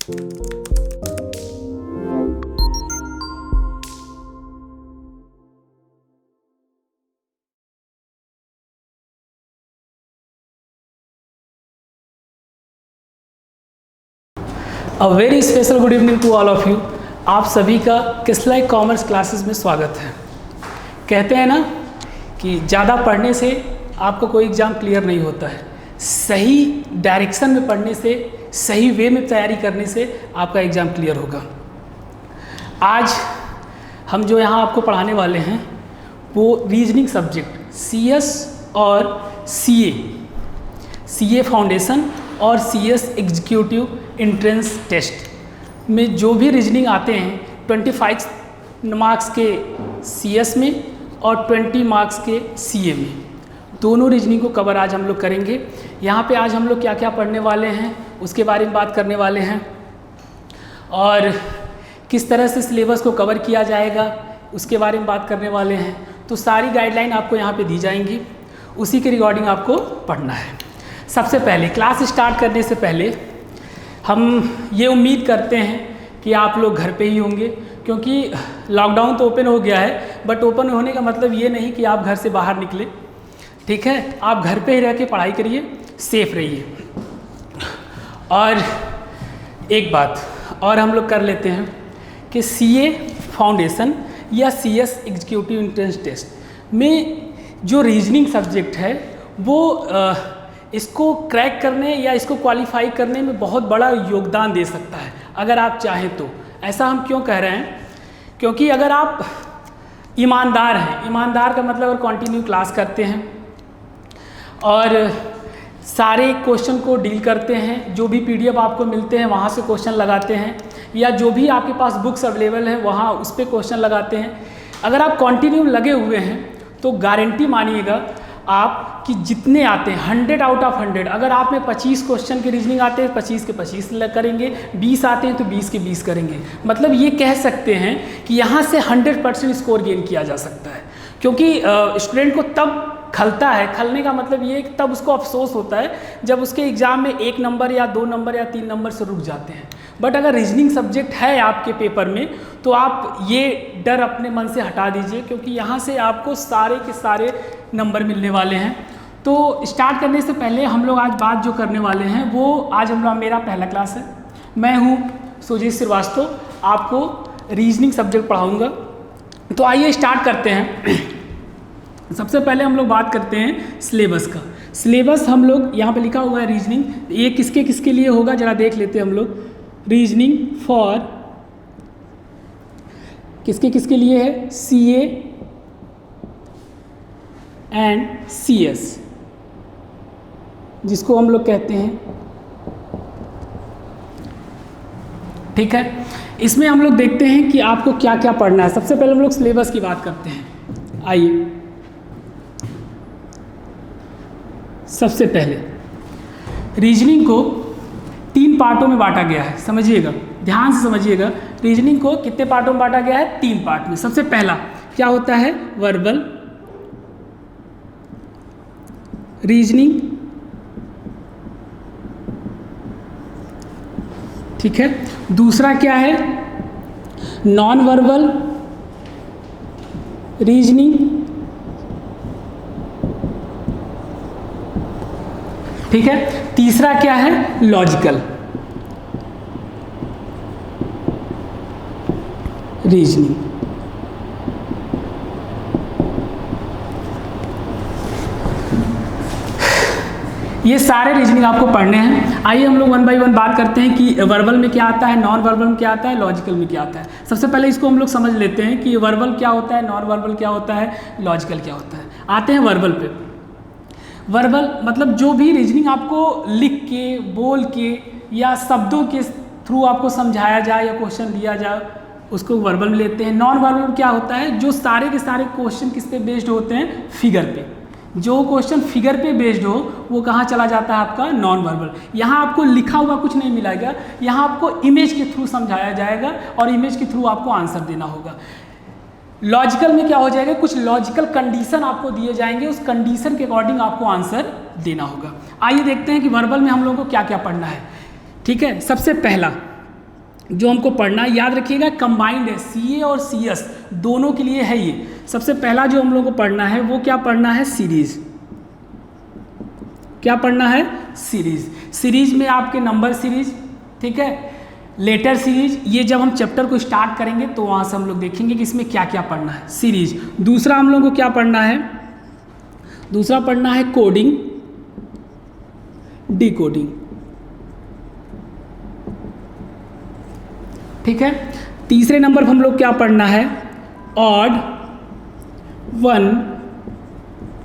A very special good evening to all of you. आप सभी का किसलाई कॉमर्स क्लासेस में स्वागत है। कहते हैं ना कि ज़्यादा पढ़ने से आपका कोई एग्ज़ाम क्लियर नहीं होता है, सही डायरेक्शन में पढ़ने से, सही वे में तैयारी करने से आपका एग्ज़ाम क्लियर होगा। आज हम जो यहाँ आपको पढ़ाने वाले हैं वो रीजनिंग सब्जेक्ट CS और CA फाउंडेशन और CS एग्जीक्यूटिव एंट्रेंस टेस्ट में जो भी रीजनिंग आते हैं 25 मार्क्स के CS में और 20 मार्क्स के CA में, दोनों रीजनिंग को कवर आज हम लोग करेंगे। यहाँ पे आज हम लोग क्या क्या पढ़ने वाले हैं उसके बारे में बात करने वाले हैं और किस तरह से सिलेबस को कवर किया जाएगा उसके बारे में बात करने वाले हैं। तो सारी गाइडलाइन आपको यहाँ पे दी जाएंगी, उसी के रिगार्डिंग आपको पढ़ना है। सबसे पहले क्लास स्टार्ट करने से पहले हम ये उम्मीद करते हैं कि आप लोग घर पे ही होंगे, क्योंकि लॉकडाउन तो ओपन हो गया है, बट ओपन होने का मतलब ये नहीं कि आप घर से बाहर निकले। ठीक है, आप घर पे ही रह के पढ़ाई करिए, सेफ रहिए। और एक बात और हम लोग कर लेते हैं कि CA फाउंडेशन या CS एग्जीक्यूटिव एंट्रेंस टेस्ट में जो रीजनिंग सब्जेक्ट है वो इसको क्रैक करने या इसको क्वालिफाई करने में बहुत बड़ा योगदान दे सकता है अगर आप चाहें तो। ऐसा हम क्यों कह रहे हैं? क्योंकि अगर आप ईमानदार हैं, ईमानदार का मतलब अगर कंटिन्यू क्लास करते हैं और सारे क्वेश्चन को डील करते हैं, जो भी PDF आपको मिलते हैं वहाँ से क्वेश्चन लगाते हैं, या जो भी आपके पास बुक्स अवेलेबल है वहाँ उस पर क्वेश्चन लगाते हैं, अगर आप कंटिन्यू लगे हुए हैं तो गारंटी मानिएगा आप कि जितने आते हैं 100 आउट ऑफ 100, अगर आप में 25 क्वेश्चन के रीजनिंग आते हैं 25 के 25 करेंगे, 20 आते हैं तो 20 के 20 करेंगे। मतलब ये कह सकते हैं कि यहाँ से 100% स्कोर गेन किया जा सकता है, क्योंकि स्टूडेंट को तब खलता है, खलने का मतलब ये कि तब उसको अफसोस होता है जब उसके एग्ज़ाम में 1 नंबर या 2 नंबर या 3 नंबर से रुक जाते हैं। बट अगर रीजनिंग सब्जेक्ट है आपके पेपर में तो आप ये डर अपने मन से हटा दीजिए, क्योंकि यहाँ से आपको सारे के सारे नंबर मिलने वाले हैं। तो स्टार्ट करने से पहले हम लोग आज बात जो करने वाले हैं वो आज मेरा पहला क्लास है। मैं हूँ सुजीत श्रीवास्तव, आपको रीजनिंग सब्जेक्ट पढ़ाऊँगा। तो आइए स्टार्ट करते हैं। सबसे पहले हम लोग बात करते हैं सिलेबस का। सिलेबस हम लोग यहाँ पे लिखा हुआ है रीजनिंग, ये किसके किसके लिए होगा जरा देख लेते हैं हम लोग। रीजनिंग फॉर किसके किसके लिए है? CA एंड CS, जिसको हम लोग कहते हैं। ठीक है, इसमें हम लोग देखते हैं कि आपको क्या क्या पढ़ना है। सबसे पहले हम लोग सिलेबस की बात करते हैं। आइए, सबसे पहले रीजनिंग को 3 पार्टों में बांटा गया है, समझिएगा, ध्यान से समझिएगा। रीजनिंग को कितने पार्टों में बांटा गया है? 3 पार्ट में। सबसे पहला क्या होता है? वर्बल रीजनिंग, ठीक है। दूसरा क्या है? नॉन वर्बल रीजनिंग, ठीक है। तीसरा क्या है? Logical reasoning. ये सारे रीजनिंग आपको पढ़ने हैं। आइए हम लोग 1 बाय 1 बात करते हैं कि वर्बल में क्या आता है, नॉन वर्बल में क्या आता है, लॉजिकल में क्या आता है। सबसे पहले इसको हम लोग समझ लेते हैं कि वर्बल क्या होता है, नॉन वर्बल क्या होता है, लॉजिकल क्या होता है। आते हैं वर्बल पे। वर्बल मतलब जो भी रीजनिंग आपको लिख के, बोल के या शब्दों के थ्रू आपको समझाया जाए या क्वेश्चन दिया जाए, उसको वर्बल में लेते हैं। नॉन वर्बल क्या होता है? जो सारे के सारे क्वेश्चन किस पे बेस्ड होते हैं? फिगर पे। जो क्वेश्चन फिगर पे बेस्ड हो वो कहाँ चला जाता है? आपका नॉन वर्बल। यहाँ आपको लिखा हुआ कुछ नहीं मिलेगा, यहाँ आपको इमेज के थ्रू समझाया जाएगा और इमेज के थ्रू आपको आंसर देना होगा। लॉजिकल में क्या हो जाएगा? कुछ लॉजिकल कंडीशन आपको दिए जाएंगे, उस कंडीशन के अकॉर्डिंग आपको आंसर देना होगा। आइए देखते हैं कि वर्बल में हम लोगों को क्या क्या पढ़ना है। ठीक है, सबसे पहला जो हमको पढ़ना है, याद रखिएगा कंबाइंड है, सीए और सीएस दोनों के लिए है ये। सबसे पहला जो हम लोग को पढ़ना है वो क्या पढ़ना है, सीरीज। क्या पढ़ना है, सीरीज। सीरीज में आपके नंबर सीरीज, ठीक है, लेटर सीरीज, ये जब हम चैप्टर को स्टार्ट करेंगे तो वहाँ से हम लोग देखेंगे कि इसमें क्या क्या पढ़ना है, सीरीज। दूसरा हम लोग को क्या पढ़ना है, दूसरा पढ़ना है कोडिंग, डिकोडिंग, ठीक है। तीसरे नंबर पर हम लोग क्या पढ़ना है, ऑड वन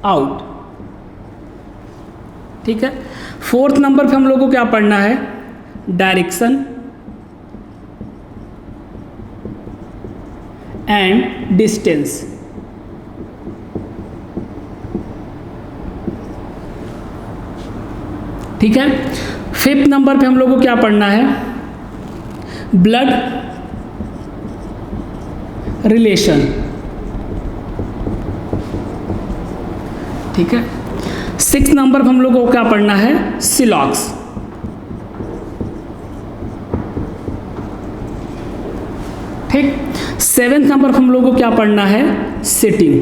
आउट, ठीक है। फोर्थ नंबर पे हम लोग को क्या पढ़ना है, डायरेक्शन एंड डिस्टेंस, ठीक है। फिफ्थ नंबर पे हम लोग को क्या पढ़ना है, ब्लड रिलेशन, ठीक है। सिक्स नंबर पर हम लोग को क्या पढ़ना है, सिलॉक्स, ठीक। सेवेंथ नंबर पर हम लोग को क्या पढ़ना है, सिटिंग,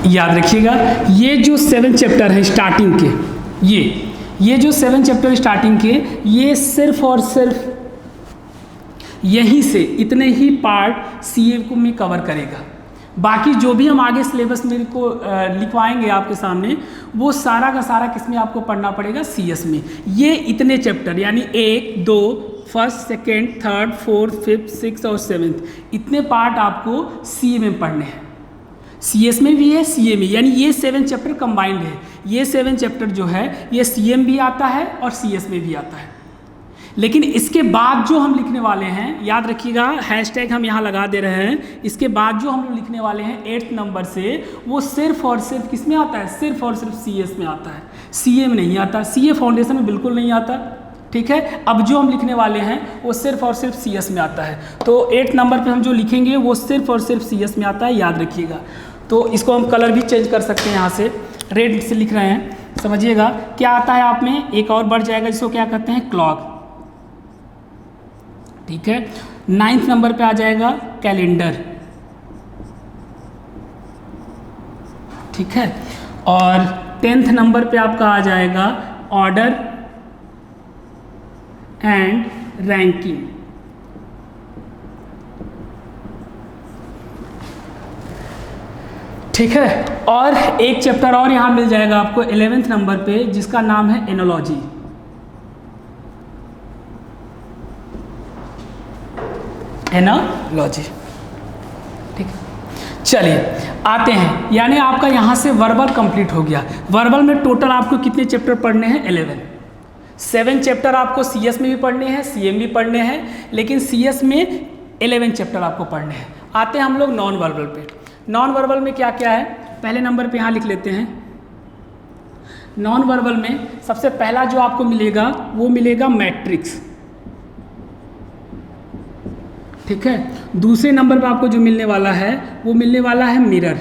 याद रखिएगा ये जो 7 चैप्टर हैं स्टार्टिंग के, ये जो 7 चैप्टर स्टार्टिंग के, ये सिर्फ और सिर्फ यहीं से इतने ही पार्ट सीए को में कवर करेगा। बाकी जो भी हम आगे सिलेबस में को लिखवाएंगे आपके सामने, वो सारा का सारा किस में आपको पढ़ना पड़ेगा, सीएस में। ये इतने चैप्टर यानी 1, 2, first, second, third, fourth, fifth, six और सेवेंथ, इतने पार्ट आपको सीए में पढ़ने हैं। सीएस में भी है, सीए में, यानी ये 7 चैप्टर कंबाइंड है। ये 7 चैप्टर जो है ये सीए में भी आता है और सीएस में भी आता है। लेकिन इसके बाद जो हम लिखने वाले हैं, याद रखिएगा हैशटैग हम यहाँ लगा दे रहे हैं, इसके बाद जो हम लोग लिखने वाले हैं 8th नंबर से, वो सिर्फ और सिर्फ किस में आता है, सिर्फ और सिर्फ सीएस में आता है, सीए में नहीं आता, सीए फाउंडेशन में बिल्कुल नहीं आता, ठीक है। अब जो हम लिखने वाले हैं वो सिर्फ और सिर्फ सीएस में आता है। तो 8 नंबर पे हम जो लिखेंगे वो सिर्फ और सिर्फ सीएस में आता है, याद रखिएगा। तो इसको हम कलर भी चेंज कर सकते हैं, यहाँ से रेड से लिख रहे हैं, समझिएगा क्या आता है आप में, एक और बढ़ जाएगा जिसको क्या कहते हैं, क्लॉक, ठीक है। 9th नंबर पे आ जाएगा कैलेंडर, ठीक है। और 10th नंबर पे आपका आ जाएगा ऑर्डर एंड रैंकिंग, ठीक है। और एक चैप्टर और यहाँ मिल जाएगा आपको 11th नंबर पे, जिसका नाम है एनोलॉजी, एनोलॉजी, ठीक है। चलिए आते हैं, यानी आपका यहाँ से वर्बल कंप्लीट हो गया। वर्बल में टोटल आपको कितने चैप्टर पढ़ने हैं, 11। 7 चैप्टर आपको सीएस में भी पढ़ने हैं, सीएम भी पढ़ने हैं, लेकिन सीएस में 11 चैप्टर आपको पढ़ने हैं। आते हैं हम लोग नॉन वर्बल पे। नॉन वर्बल में क्या क्या है, पहले नंबर पे यहाँ लिख लेते हैं। नॉन वर्बल में सबसे पहला जो आपको मिलेगा वो मिलेगा मैट्रिक्स, ठीक है। दूसरे नंबर पे आपको जो मिलने वाला है वो मिलने वाला है मिरर,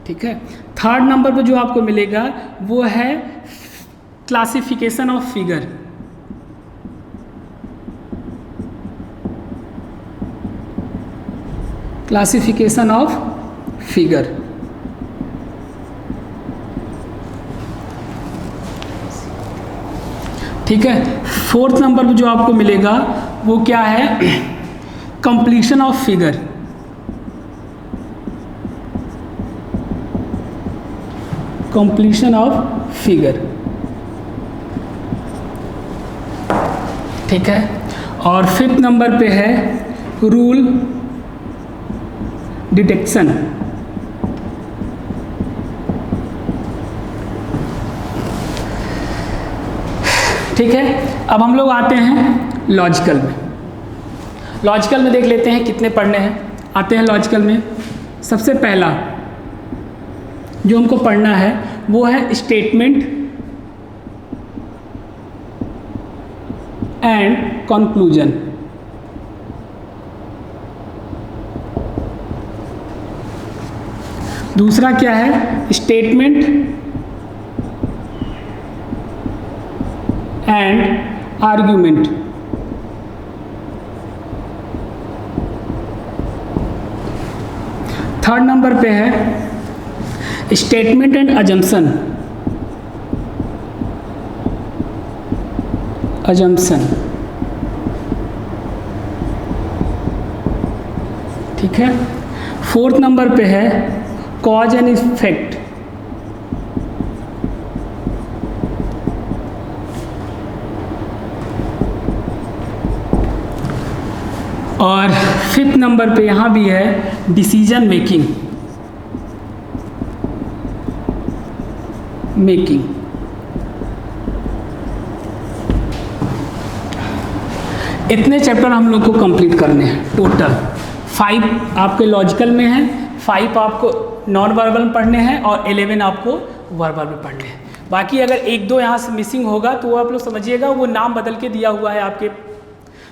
ठीक है। थर्ड नंबर पे जो आपको मिलेगा वो है classification of figure, classification of figure, ठीक है। फोर्थ नंबर पे जो आपको मिलेगा वो क्या है, completion of figure, completion of figure, ठीक है। और फिफ्थ नंबर पे है रूल डिटेक्शन, ठीक है। अब हम लोग आते हैं लॉजिकल में। लॉजिकल में देख लेते हैं कितने पढ़ने हैं। आते हैं लॉजिकल में, सबसे पहला जो हमको पढ़ना है वो है स्टेटमेंट एंड कंक्लूजन, दूसरा क्या है, statement and argument. Third number पे है स्टेटमेंट एंड अजम्पशन। ठीक है। फोर्थ नंबर पे है कॉज एंड इफेक्ट। और फिफ्थ नंबर पे यहाँ भी है डिसीजन मेकिंग। इतने चैप्टर हम लोग को कंप्लीट करने हैं। टोटल 5 आपके लॉजिकल में हैं, 5 आपको नॉन वर्बल में पढ़ने हैं और 11 आपको वर्बल में पढ़ने हैं। बाकी अगर 1-2 यहाँ से मिसिंग होगा तो वो आप लोग समझिएगा, वो नाम बदल के दिया हुआ है। आपके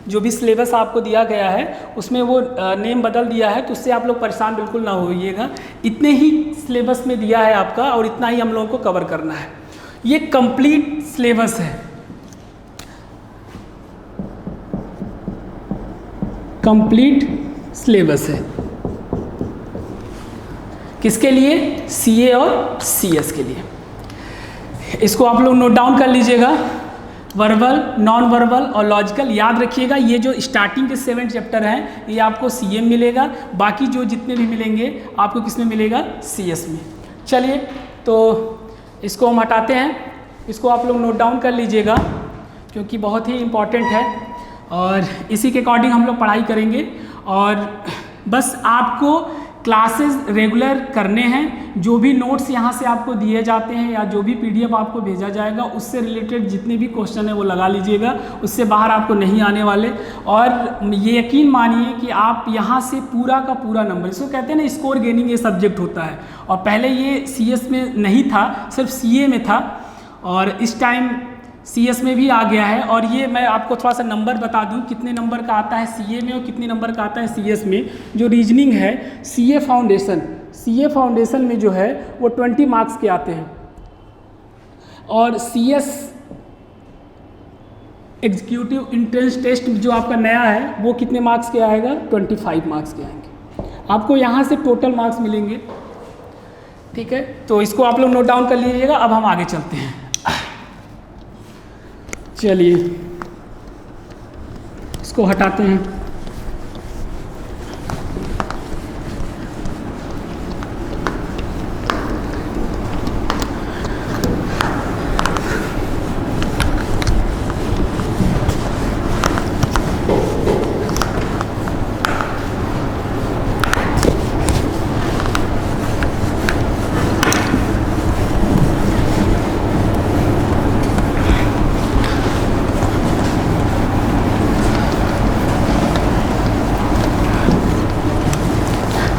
जो भी सिलेबस आपको दिया गया है उसमें वो नेम बदल दिया है, तो उससे आप लोग परेशान बिल्कुल ना होइएगा। इतने ही सिलेबस में दिया है आपका और इतना ही हम लोगों को कवर करना है। ये कंप्लीट सिलेबस है, कंप्लीट सिलेबस है। किसके लिए? सीए और सीएस के लिए। इसको आप लोग नोट डाउन कर लीजिएगा। वर्बल, नॉन वर्बल और लॉजिकल याद रखिएगा। ये जो स्टार्टिंग के 7 चैप्टर हैं ये आपको सीए में मिलेगा, बाकी जो जितने भी मिलेंगे आपको किस में मिलेगा? सीएस में। चलिए तो इसको हम हटाते हैं, इसको आप लोग नोट डाउन कर लीजिएगा क्योंकि बहुत ही इम्पॉर्टेंट है और इसी के अकॉर्डिंग हम लोग पढ़ाई करेंगे। और बस आपको क्लासेस रेगुलर करने हैं। जो भी नोट्स यहाँ से आपको दिए जाते हैं या जो भी पीडीएफ आपको भेजा जाएगा उससे रिलेटेड जितने भी क्वेश्चन है वो लगा लीजिएगा, उससे बाहर आपको नहीं आने वाले। और ये यकीन मानिए कि आप यहाँ से पूरा का पूरा नंबर, इसको कहते हैं ना स्कोर गेनिंग, ये सब्जेक्ट होता है। और पहले ये सीएस में नहीं था, सिर्फ सीए में था और इस टाइम सीएस में भी आ गया है। और ये मैं आपको थोड़ा सा नंबर बता दूं कितने नंबर का आता है सीए में और कितने नंबर का आता है सीएस में। जो रीजनिंग है सीए फाउंडेशन में जो है वो 20 मार्क्स के आते हैं और सीएस एग्जीक्यूटिव एंट्रेंस टेस्ट जो आपका नया है वो कितने मार्क्स के आएगा? 25 मार्क्स के आएंगे। आपको यहाँ से टोटल मार्क्स मिलेंगे। ठीक है, तो इसको आप लोग नोट डाउन कर लीजिएगा। अब हम आगे चलते हैं। चलिए इसको हटाते हैं।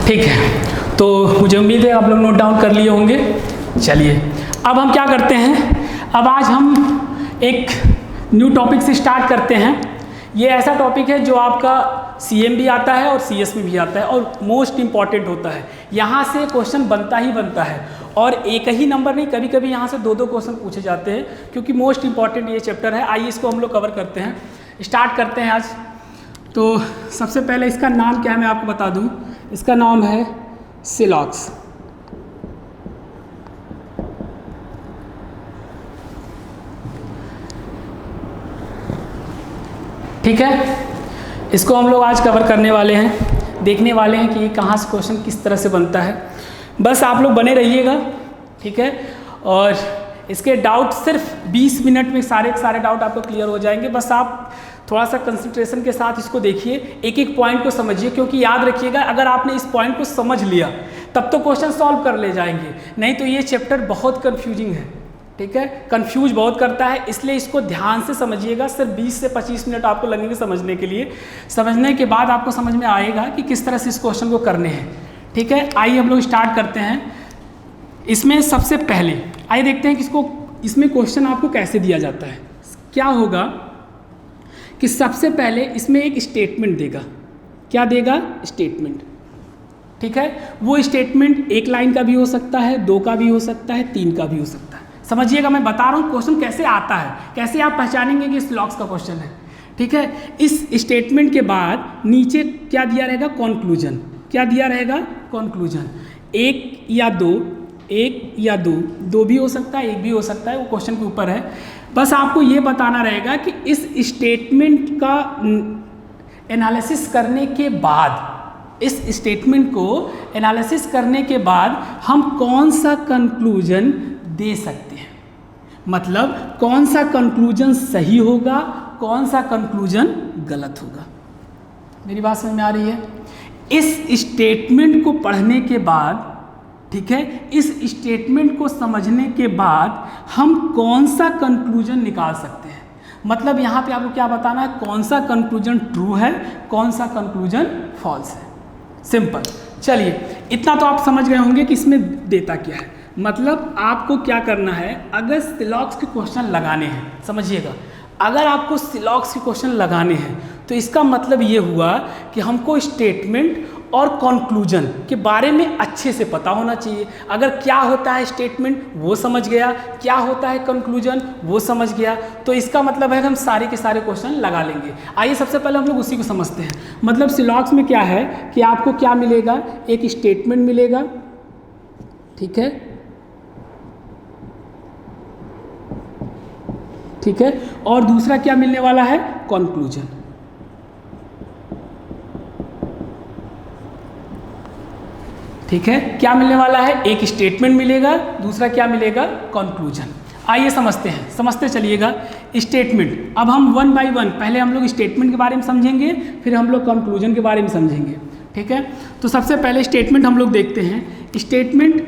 ठीक है, तो मुझे उम्मीद है आप लोग नोट डाउन कर लिए होंगे। चलिए अब हम क्या करते हैं, अब आज हम एक न्यू टॉपिक से स्टार्ट करते हैं। ये ऐसा टॉपिक है जो आपका सीएम भी आता है और सीएस में भी आता है और मोस्ट इम्पॉर्टेंट होता है। यहाँ से क्वेश्चन बनता ही बनता है और एक ही नंबर नहीं, कभी कभी यहाँ से 2-2 क्वेश्चन पूछे जाते हैं क्योंकि मोस्ट इम्पॉर्टेंट ये चैप्टर है। आइए इसको हम लोग कवर करते हैं, स्टार्ट करते हैं आज। तो सबसे पहले इसका नाम क्या है मैं आपको बता दूं। इसका नाम है सिलॉक्स। ठीक है, इसको हम लोग आज कवर करने वाले हैं, देखने वाले हैं कि कहाँ से क्वेश्चन किस तरह से बनता है। बस आप लोग बने रहिएगा, ठीक है। और इसके डाउट सिर्फ 20 मिनट में सारे के सारे डाउट आपको क्लियर हो जाएंगे। बस आप थोड़ा सा कंसंट्रेशन के साथ इसको देखिए, एक एक पॉइंट को समझिए, क्योंकि याद रखिएगा अगर आपने इस पॉइंट को समझ लिया तब तो क्वेश्चन सॉल्व कर ले जाएंगे, नहीं तो ये चैप्टर बहुत कंफ्यूजिंग है। ठीक है, कंफ्यूज बहुत करता है, इसलिए इसको ध्यान से समझिएगा। सिर्फ 20 से 25 मिनट आपको लगेंगे समझने के लिए। समझने के बाद आपको समझ में आएगा कि किस तरह से इस क्वेश्चन को करने हैं। ठीक है, आइए हम लोग स्टार्ट करते हैं। इसमें सबसे पहले आइए देखते हैं कि इसमें क्वेश्चन आपको कैसे दिया जाता है। क्या होगा कि सबसे पहले इसमें एक स्टेटमेंट देगा। क्या देगा? स्टेटमेंट। ठीक है। वो स्टेटमेंट 1 लाइन का भी हो सकता है, 2 का भी हो सकता है, 3 का भी हो सकता है। समझिएगा मैं बता रहा हूँ क्वेश्चन कैसे आता है, कैसे आप पहचानेंगे कि इस लॉक्स का क्वेश्चन है, ठीक है। इस स्टेटमेंट के बाद नीचे क्या दिया रहेगा, कंक्लूजन। क्या दिया रहेगा, कंक्लूजन। 1 या 2, 1 या 2 भी हो सकता है, 1 भी हो सकता है, वो क्वेश्चन के ऊपर है। बस आपको ये बताना रहेगा कि इस स्टेटमेंट का एनालिसिस करने के बाद, इस स्टेटमेंट को एनालिसिस करने के बाद हम कौन सा कंक्लूजन दे सकते हैं, मतलब कौन सा कंक्लूजन सही होगा, कौन सा कंक्लूजन गलत होगा। मेरी बात समझ में आ रही है। इस स्टेटमेंट को पढ़ने के बाद, ठीक है, इस स्टेटमेंट को समझने के बाद हम कौन सा कंक्लूजन निकाल सकते हैं, मतलब यहाँ पे आपको क्या बताना है, कौन सा कंक्लूजन ट्रू है, कौन सा कंक्लूजन फॉल्स है। सिंपल। चलिए, इतना तो आप समझ गए होंगे कि इसमें देता क्या है। मतलब आपको क्या करना है, अगर सिलॉक्स के क्वेश्चन लगाने हैं, समझिएगा, अगर आपको सिलॉक्स के क्वेश्चन लगाने हैं तो इसका मतलब ये हुआ कि हमको स्टेटमेंट और कंक्लूजन के बारे में अच्छे से पता होना चाहिए। अगर क्या होता है स्टेटमेंट वो समझ गया, क्या होता है कंक्लूजन वो समझ गया, तो इसका मतलब है कि हम सारे के सारे क्वेश्चन लगा लेंगे। आइए सबसे पहले हम लोग उसी को समझते हैं। मतलब सिलॉक्स में क्या है कि आपको क्या मिलेगा, एक स्टेटमेंट मिलेगा, ठीक है, ठीक है, और दूसरा क्या मिलने वाला है, कंक्लूजन। ठीक है, क्या मिलने वाला है, एक स्टेटमेंट मिलेगा, दूसरा क्या मिलेगा, कंक्लूजन। आइए समझते हैं, समझते चलिएगा। स्टेटमेंट, अब हम 1 बाय 1 पहले हम लोग स्टेटमेंट के बारे में समझेंगे, फिर हम लोग कंक्लूजन के बारे में समझेंगे, ठीक है। तो सबसे पहले स्टेटमेंट हम लोग देखते हैं। स्टेटमेंट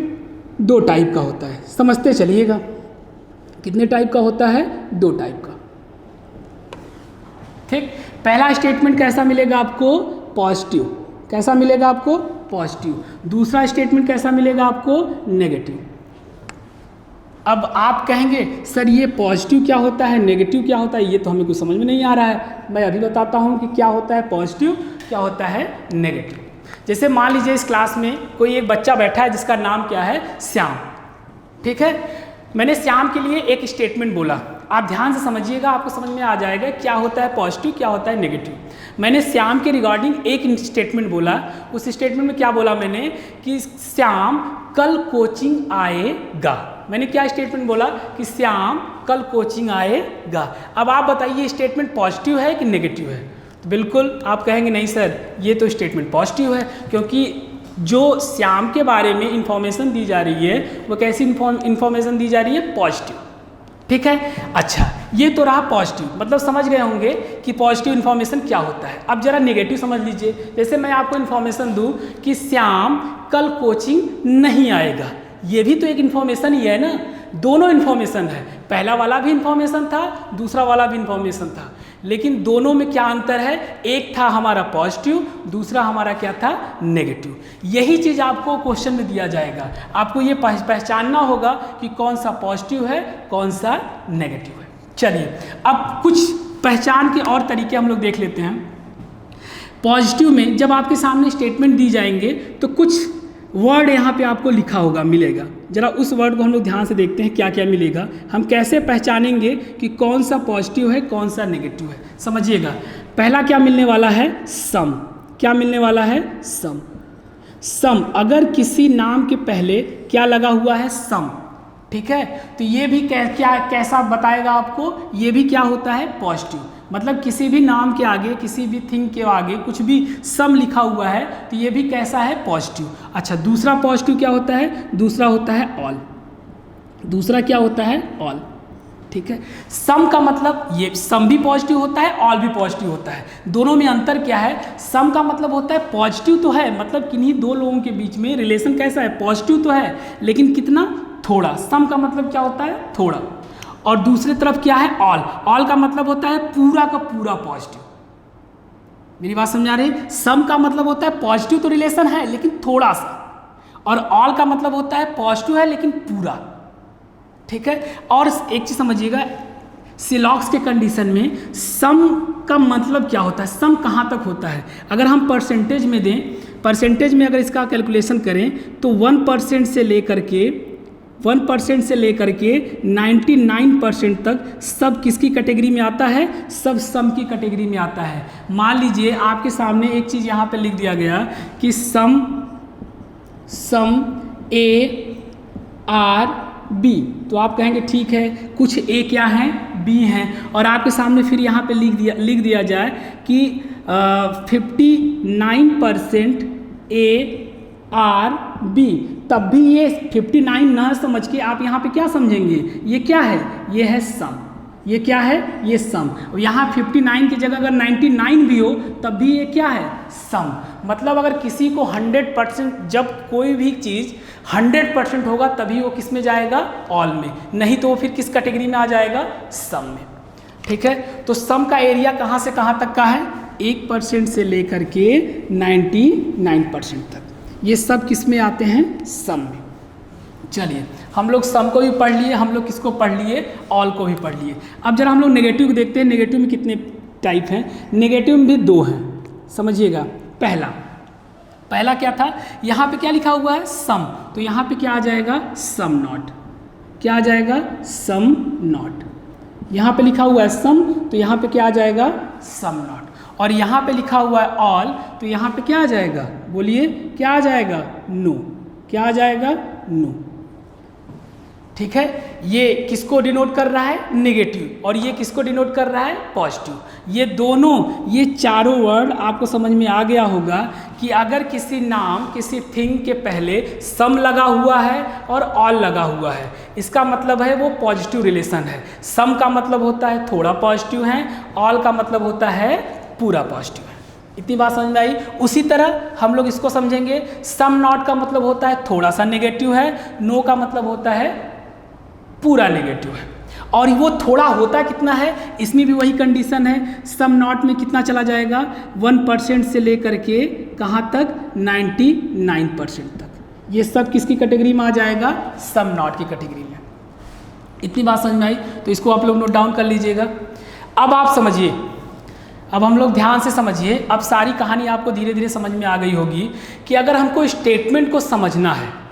2 टाइप का होता है, समझते चलिएगा। कितने टाइप का होता है, 2 टाइप का, ठीक। पहला स्टेटमेंट कैसा मिलेगा आपको, पॉजिटिव। कैसा मिलेगा आपको, पॉजिटिव। दूसरा स्टेटमेंट कैसा मिलेगा आपको, नेगेटिव। अब आप कहेंगे सर ये पॉजिटिव क्या होता है, नेगेटिव क्या होता है, ये तो हमें कुछ समझ में नहीं आ रहा है। मैं अभी बताता हूँ कि क्या होता है पॉजिटिव, क्या होता है नेगेटिव। जैसे मान लीजिए इस क्लास में कोई एक बच्चा बैठा है जिसका नाम क्या है, श्याम, ठीक है। मैंने श्याम के लिए एक स्टेटमेंट बोला, आप ध्यान से समझिएगा, आपको समझ में आ जाएगा क्या होता है पॉजिटिव, क्या होता है नेगेटिव। मैंने श्याम के रिगार्डिंग एक स्टेटमेंट बोला, उस स्टेटमेंट में क्या बोला मैंने कि श्याम कल कोचिंग आएगा। मैंने क्या स्टेटमेंट बोला कि श्याम कल कोचिंग आएगा। अब आप बताइए स्टेटमेंट पॉजिटिव है कि नेगेटिव है। तो बिल्कुल आप कहेंगे नहीं सर ये तो स्टेटमेंट पॉजिटिव है, क्योंकि जो श्याम के बारे में इंफॉर्मेशन दी जा रही है वो कैसी इंफॉर्मेशन दी जा रही है, पॉजिटिव, ठीक है। अच्छा, ये तो रहा पॉजिटिव, मतलब समझ गए होंगे कि पॉजिटिव इन्फॉर्मेशन क्या होता है। अब जरा नेगेटिव समझ लीजिए। जैसे मैं आपको इन्फॉर्मेशन दूं कि श्याम कल कोचिंग नहीं आएगा, ये भी तो एक इन्फॉर्मेशन ही है ना, दोनों इन्फॉर्मेशन है। पहला वाला भी इन्फॉर्मेशन था, दूसरा वाला भी इन्फॉर्मेशन था, लेकिन दोनों में क्या अंतर है, एक था हमारा पॉजिटिव, दूसरा हमारा क्या था, नेगेटिव। यही चीज़ आपको क्वेश्चन में दिया जाएगा, आपको ये पहचानना होगा कि कौन सा पॉजिटिव है, कौन सा नेगेटिव है। चलिए अब कुछ पहचान के और तरीके हम लोग देख लेते हैं। पॉजिटिव में जब आपके सामने स्टेटमेंट दी जाएंगे तो कुछ वर्ड यहाँ पे आपको लिखा होगा, मिलेगा। जरा उस वर्ड को हम लोग ध्यान से देखते हैं क्या क्या मिलेगा, हम कैसे पहचानेंगे कि कौन सा पॉजिटिव है, कौन सा नेगेटिव है। समझिएगा, पहला क्या मिलने वाला है, सम। क्या मिलने वाला है, सम। सम, अगर किसी नाम के पहले क्या लगा हुआ है, सम, ठीक है, तो ये भी कैसा बताएगा आपको, ये भी क्या होता है, पॉजिटिव। मतलब किसी भी नाम के आगे, किसी भी थिंग के आगे कुछ भी सम लिखा हुआ है तो ये भी कैसा है, पॉजिटिव। अच्छा, दूसरा पॉजिटिव क्या होता है, दूसरा होता है ऑल। दूसरा क्या होता है, ऑल, ठीक है। सम का मतलब ये सम भी पॉजिटिव होता है, ऑल भी पॉजिटिव होता है। दोनों में अंतर क्या है, सम का मतलब होता है पॉजिटिव तो है, मतलब किन्हीं दो लोगों के बीच में रिलेशन कैसा है, पॉजिटिव तो है, लेकिन कितना, थोड़ा। सम का मतलब क्या होता है, थोड़ा। और दूसरी तरफ क्या है, ऑल। ऑल का मतलब होता है पूरा का पूरा पॉजिटिव। मेरी बात समझ आ रही है। सम का मतलब होता है पॉजिटिव तो रिलेशन है लेकिन थोड़ा सा, और ऑल का मतलब होता है पॉजिटिव है लेकिन पूरा, ठीक है। और एक चीज समझिएगा, सिलॉक्स के कंडीशन में सम का मतलब क्या होता है, सम कहाँ तक होता है। अगर हम परसेंटेज में दें परसेंटेज में अगर इसका कैलकुलेशन करें तो 1% से लेकर के 99% तक सब किसकी कैटेगरी में आता है? सब सम की कैटेगरी में आता है। मान लीजिए आपके सामने एक चीज़ यहाँ पे लिख दिया गया कि सम ए आर बी, तो आप कहेंगे ठीक है, कुछ ए क्या हैं? बी हैं। और आपके सामने फिर यहाँ पे लिख दिया जाए कि 59% ए आर बी, तब भी ये 59 ना समझ के आप यहाँ पे क्या समझेंगे? ये क्या है? ये है सम। ये क्या है? ये सम। यहाँ 59 की जगह अगर 99 भी हो तब भी ये क्या है? सम। मतलब अगर किसी को 100%, जब कोई भी चीज़ 100% होगा तभी वो किस में जाएगा? ऑल में, नहीं तो वो फिर किस कैटेगरी में आ जाएगा? सम में। ठीक है, तो सम का एरिया कहाँ से कहाँ तक का है? 1% से लेकर के 99% तक, ये सब किस में आते हैं? सम में। चलिए, हम लोग सम को भी पढ़ लिए, हम लोग किसको पढ़ लिए? ऑल को भी पढ़ लिए। अब जरा हम लोग नेगेटिव को देखते हैं। नेगेटिव में कितने टाइप हैं? नेगेटिव में भी 2 हैं, समझिएगा। पहला क्या था? यहाँ पे क्या लिखा हुआ है? सम, तो यहाँ पे क्या आ जाएगा? Some not. क्या आ जाएगा? Some not. यहाँ पे लिखा हुआ है सम, तो यहाँ पे क्या आ जाएगा? Some not. और यहाँ पे लिखा हुआ है ऑल, तो यहाँ पे क्या आ जाएगा? बोलिए, क्या आ जाएगा? नो। क्या आ जाएगा? नो। ठीक है, ये किसको डिनोट कर रहा है? नेगेटिव। और ये किसको डिनोट कर रहा है? पॉजिटिव। ये दोनों, ये चारों वर्ड आपको समझ में आ गया होगा कि अगर किसी नाम, किसी थिंग के पहले सम लगा हुआ है और ऑल लगा हुआ है, इसका मतलब है वो पॉजिटिव रिलेशन है। सम का मतलब होता है थोड़ा पॉजिटिव है, ऑल का मतलब होता है पूरा पॉजिटिव है। इतनी बात समझ में आई? उसी तरह हम लोग इसको समझेंगे, सम नॉट का मतलब होता है थोड़ा सा नेगेटिव है, नो का मतलब होता है पूरा नेगेटिव है। और वो थोड़ा होता कितना है? इसमें भी वही कंडीशन है। सम नॉट में कितना चला जाएगा? 1% से लेकर के कहाँ तक? 99% तक। ये सब किसकी कैटेगरी में आ जाएगा? सम नॉट की कैटेगरी में। इतनी बात समझ में आई? तो इसको आप लोग नोट डाउन कर लीजिएगा। अब आप समझिए, अब हम लोग ध्यान से समझिए। अब सारी कहानी आपको धीरे धीरे समझ में आ गई होगी कि अगर हमको स्टेटमेंट को समझना है,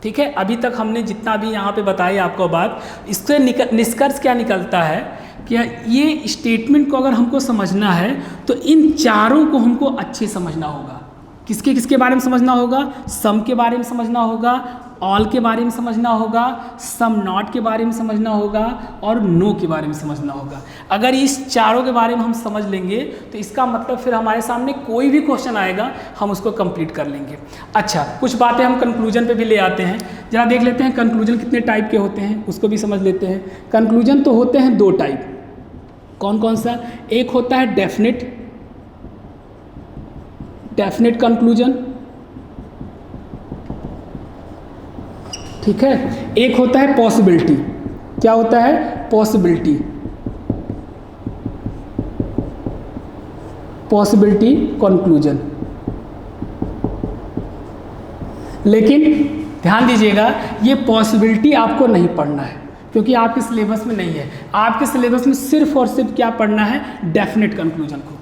ठीक है, अभी तक हमने जितना भी यहाँ पे बताई आपको बात, इससे निष्कर्ष क्या निकलता है कि ये स्टेटमेंट को अगर हमको समझना है तो इन चारों को हमको अच्छे समझना होगा। किसके किसके बारे में समझना होगा? सम के बारे में समझना होगा, ऑल के बारे में समझना होगा, सम नॉट के बारे में समझना होगा और नो के बारे में समझना होगा। अगर इस चारों के बारे में हम समझ लेंगे तो इसका मतलब फिर हमारे सामने कोई भी क्वेश्चन आएगा हम उसको कंप्लीट कर लेंगे। अच्छा, कुछ बातें हम कंक्लूजन पे भी ले आते हैं। जरा देख लेते हैं कंक्लूजन कितने टाइप के होते हैं, उसको भी समझ लेते हैं। कंक्लूजन तो होते हैं 2 टाइप। कौन कौन सा? एक होता है डेफिनेट कंक्लूजन, ठीक है। एक होता है पॉसिबिलिटी। क्या होता है? Possibility conclusion. लेकिन ध्यान दीजिएगा, ये पॉसिबिलिटी आपको नहीं पढ़ना है क्योंकि आपके सिलेबस में नहीं है। आपके सिलेबस में सिर्फ और सिर्फ क्या पढ़ना है? डेफिनेट कंक्लूजन को।